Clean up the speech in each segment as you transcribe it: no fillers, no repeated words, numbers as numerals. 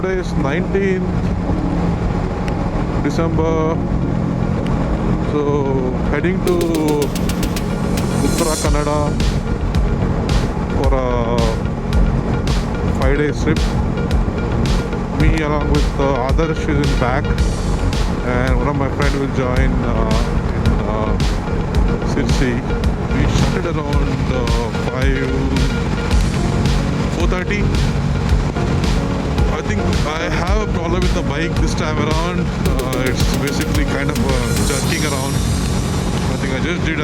today is 19th December. So heading to Uttara Kannada for a 5-day trip. Me along with Adharsh is in back, and one of my friends will join in Sirsi. We started around 4:30. I think I have a problem with the bike this time around. It's basically kind of jerking around. I think I just did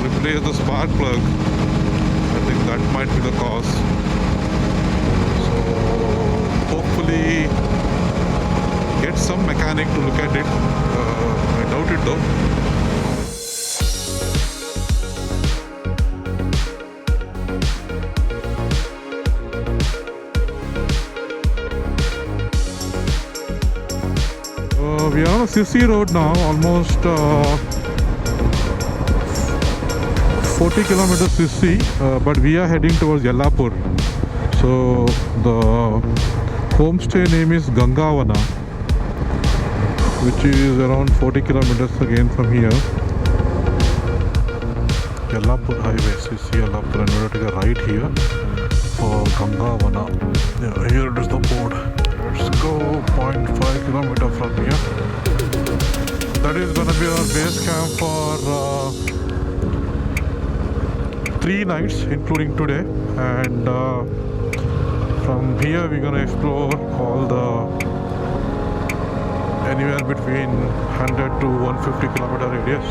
replace the spark plug. I think that might be the cause. So hopefully get some mechanic to look at it. I doubt it though. We are on a Sirsi road now, almost 40 kilometers Sirsi, but we are heading towards Yellapur. So the homestay name is Gangavana, which is around 40 kilometers again from here. Yellapur highway, Sirsi Yellapur, and we're taking a right here for Gangavana. Yeah, here it is the board. Let's go 0.5 kilometer from here. That is going to be our base camp for 3 nights, including today. And from here we're going to explore all the anywhere between 100 to 150 kilometer radius.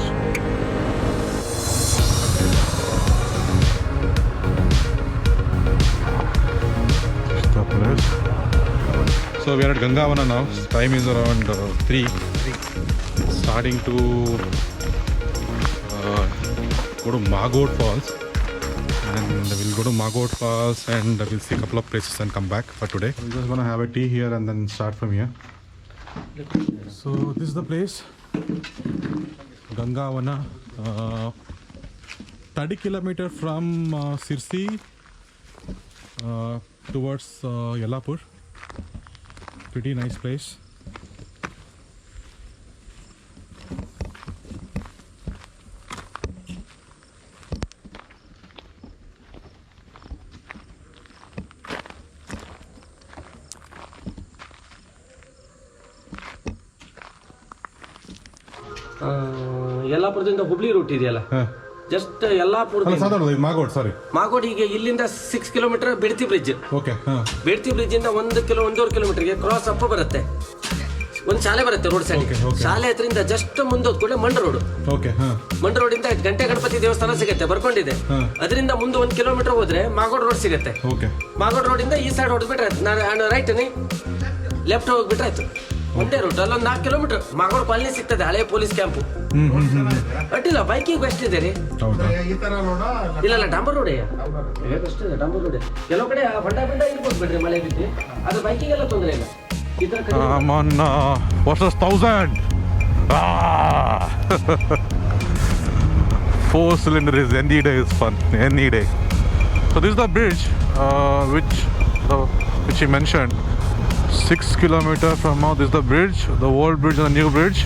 This is the place. So we are at Gangavana now. Time is around 3. Starting to go to Magod Falls, and we'll go to Magod Falls and we'll see a couple of places and come back for today. We're just gonna have a tea here and then start from here. So this is the place, Gangavana, 30 kilometers from Sirsi towards Yellapur. Pretty nice place. ಯಲ್ಲಾಪುರದಿಂದ Hubli route ಇದೆಯಲ್ಲ, just Yellapur Magod ಹೀಗೆ ಇಲ್ಲಿಂದ 6 kilometre Bidti bridge. Bidti bridge ಇಂದ 1-1.5 ಕಿಲೋಮೀಟರ್ಗೆ cross up ಬರುತ್ತೆ, ಒಂದು ಶಾಲೆ ಬರುತ್ತೆ ರೋಡ್ ಸೈಡ್. ಶಾಲೆ ಹತ್ರದಿಂದ ಜಸ್ಟ್ ಮುಂದೋದ್ ಕೂಡ ಮಂಡ್ ರೋಡ್. ಮಂಡ್ ರೋಡ್ ಇಂದ ಗಂಟೆ ಗಣಪತಿ ದೇವಸ್ಥಾನ ಸಿಗುತ್ತೆ, ಬರ್ಕೊಂಡಿದೆ. ಅದರಿಂದ ಮುಂದೆ 1 ಕಿಲೋಮೀಟರ್ ಹೋದ್ರೆ ಮಾಗೋಡ್ ರೋಡ್ ಸಿಗುತ್ತೆ. ಮಾಗೋಡ್ ರೋಡ್ ಇಂದ ಈ ಸೈಡ್ ಹೊಡೆದ್ಬಿಟ್ರೆ ಆಯ್ತು, ರೈಟ್ ಲೆಫ್ಟ್ ಹೋಗ್ಬಿಟ್ರೆ ಆಯ್ತು. ಒಂದೇ ರೂಟ್, ಅಲ್ಲೊಂದು 4 ಕಿಲೋಮೀಟರ್ ಮಾಗೋಡ್ ಕಾಲನಿ ಸಿಗ್ತದೆ, ಹಳೆ ಪೊಲೀಸ್ ಕ್ಯಾಂಪು. ಅಡ್ಡಿಲ್ಲ, ಬೈಕಿಗೆ ಬೆಸ್ಟ್ ಇದೆ ರೀ. ಇಲ್ಲ ಡಾಂಬರ್ ರೋಡ್ ಬೆಸ್ಟ್ ಇದೆ, ಡಾಂಬರ್ ರೋಡ್. ಕೆಲವು ಕಡೆ ಬಂಡ ಇರ್ಬೋದು ಬಿಡ್ರಿ, ಮಳೆ ಬಿದ್ದು, ಅದು ಬೈಕಿಗೆಲ್ಲ ತೊಂದರೆ ಇಲ್ಲ. I'm on versus 1000. 4-cylinder is any day is fun, any day. So this is the bridge which he mentioned. 6 kilometers from now, this is the bridge, the old bridge and the new bridge.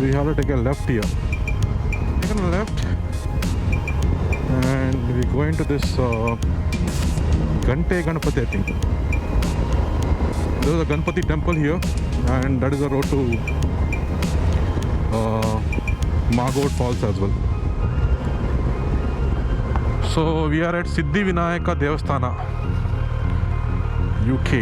We have to take a left here. Take a left, and we go into this Gante Ganapati, I think. There is a Ganapati temple here, and that is the road to Magod Falls as well. So we are at Siddhi Vinayaka Devasthana, UK.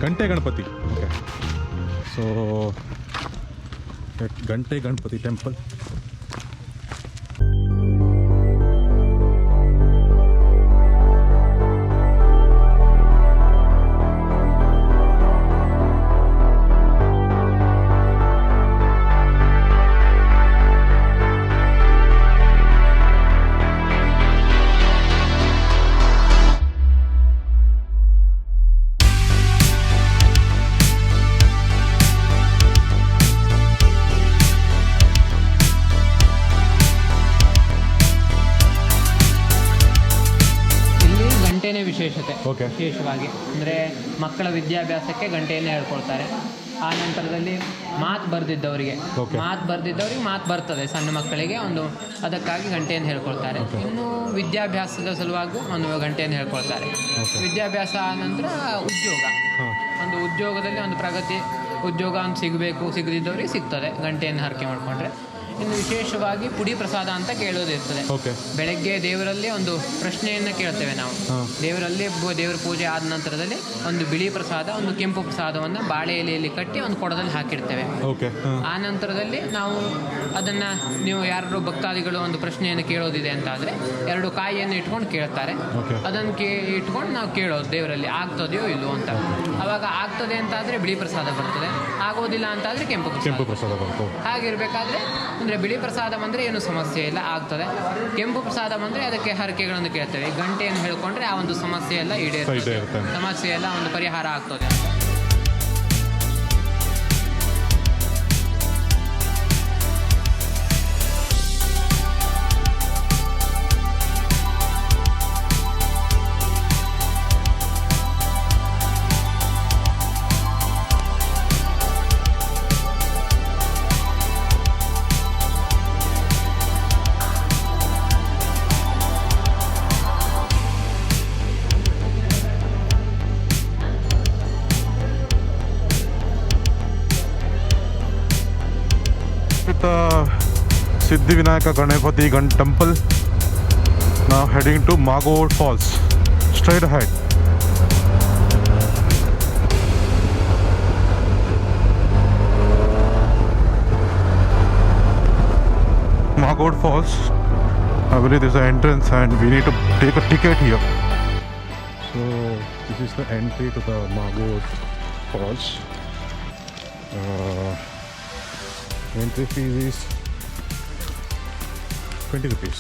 Gante Ganapati. Okay. So at Gante Ganapati temple. ವಿಶೇಷತೆ ವಿಶೇಷವಾಗಿ ಅಂದರೆ ಮಕ್ಕಳ ವಿದ್ಯಾಭ್ಯಾಸಕ್ಕೆ ಗಂಟೆಯನ್ನು ಹೇಳ್ಕೊಳ್ತಾರೆ. ಆ ನಂತರದಲ್ಲಿ ಮಾತು ಬರೆದಿದ್ದವರಿಗೆ ಮಾತು ಬರ್ತದೆ ಸಣ್ಣ ಮಕ್ಕಳಿಗೆ ಒಂದು ಅದಕ್ಕಾಗಿ ಗಂಟೆಯನ್ನು ಹೇಳ್ಕೊಳ್ತಾರೆ. ಇನ್ನು ವಿದ್ಯಾಭ್ಯಾಸದ ಸಲುವಾಗಿ ಒಂದು ಗಂಟೆಯನ್ನು ಹೇಳ್ಕೊಳ್ತಾರೆ. ವಿದ್ಯಾಭ್ಯಾಸ ನಂತರ ಒಂದು ಉದ್ಯೋಗದಲ್ಲಿ ಒಂದು ಪ್ರಗತಿ ಉದ್ಯೋಗ ಒಂದು ಸಿಗದಿದ್ದವರಿಗೆ ಸಿಗ್ತದೆ ಗಂಟೆಯನ್ನು ಹರಕೆ ಮಾಡಿಕೊಂಡ್ರೆ. ಇನ್ನು ವಿಶೇಷವಾಗಿ ಪುಡಿ ಪ್ರಸಾದ ಅಂತ ಕೇಳೋದಿರ್ತದೆ. ಬೆಳಗ್ಗೆ ದೇವರಲ್ಲಿ ಒಂದು ಪ್ರಶ್ನೆಯನ್ನು ಕೇಳ್ತೇವೆ ನಾವು. ದೇವರ ಪೂಜೆ ಆದ ನಂತರದಲ್ಲಿ ಒಂದು ಬಿಳಿ ಪ್ರಸಾದ ಒಂದು ಕೆಂಪು ಪ್ರಸಾದವನ್ನು ಬಾಳೆ ಎಲೆಯಲ್ಲಿ ಕಟ್ಟಿ ಒಂದು ಕೊಡದಲ್ಲಿ ಹಾಕಿರ್ತೇವೆ. ಆ ನಂತರದಲ್ಲಿ ನಾವು ಅದನ್ನು ನೀವು ಯಾರು ಭಕ್ತಾದಿಗಳು ಒಂದು ಪ್ರಶ್ನೆಯನ್ನು ಕೇಳೋದಿದೆ ಅಂತಾದರೆ 2 ಕಾಯಿಯನ್ನು ಇಟ್ಕೊಂಡು ಕೇಳ್ತಾರೆ. ಅದನ್ನು ಇಟ್ಕೊಂಡು ನಾವು ಕೇಳೋದು ದೇವರಲ್ಲಿ ಆಗ್ತದೆಯೋ ಇಲ್ಲವೋ ಅಂತ. ಅವಾಗ ಆಗ್ತದೆ ಅಂತಾದರೆ ಬಿಳಿ ಪ್ರಸಾದ ಬರ್ತದೆ, ಆಗೋದಿಲ್ಲ ಅಂತಾದರೆ ಕೆಂಪು ಪ್ರಸಾದ ಬರ್ತದೆ. ಹಾಗಿರಬೇಕಾದ್ರೆ ಅಂದರೆ ಬಿಳಿ ಪ್ರಸಾದ ಬಂದರೆ ಏನು ಸಮಸ್ಯೆ ಇಲ್ಲ, ಆಗ್ತದೆ. ಕೆಂಪು ಪ್ರಸಾದ ಬಂದರೆ ಅದಕ್ಕೆ ಹರಕೆಗಳನ್ನು ಕೇಳ್ತೇವೆ. ಗಂಟೆಯನ್ನು ಹೇಳ್ಕೊಂಡ್ರೆ ಆ ಒಂದು ಸಮಸ್ಯೆ ಎಲ್ಲ ಈಡೇರ್ತದೆ, ಸಮಸ್ಯೆ ಎಲ್ಲ ಒಂದು ಪರಿಹಾರ ಆಗ್ತದೆ ಅಂತ. Siddhivinayaka Ganapati temple. Now heading to Magod Falls. Straight ahead. Magod Falls. I believe this is the entrance and we need to take a ticket here. So this is the entry to the Magod Falls. Entry fee is 20 rupees.